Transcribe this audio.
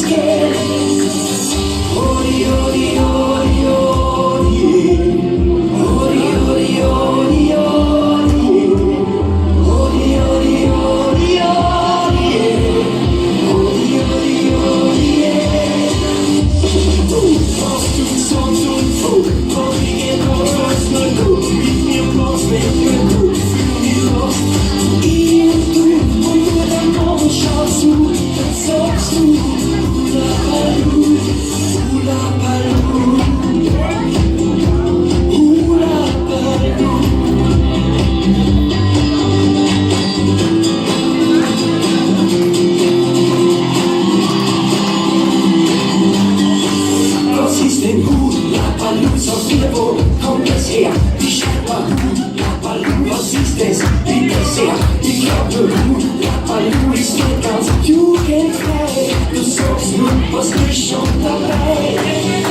scared. Odi, odi, odi, odi, yeah. Odi, odi, odi, odi, yeah. Odi, odi, odi, odi, yeah. Odi, odi, odi, yeah. Fast und sonst und froh, komm ich in Haus, mein Gott, mit mir Platz, wenn mir gut, fühl mich los. Ich und du, und nur der Morgen schaust du, dann sagst du, Hula Baloo, Hula Baloo, Hula Baloo. Was ist denn Hula Baloo? Sag mir, wo kommt das her? Ich schreib mal Hula Baloo, was ist es? Wie Dessert? Ich glaub nur Hula Baloo ist nicht ganz jugendfrei. Du sagst nur, was ist schon dabei?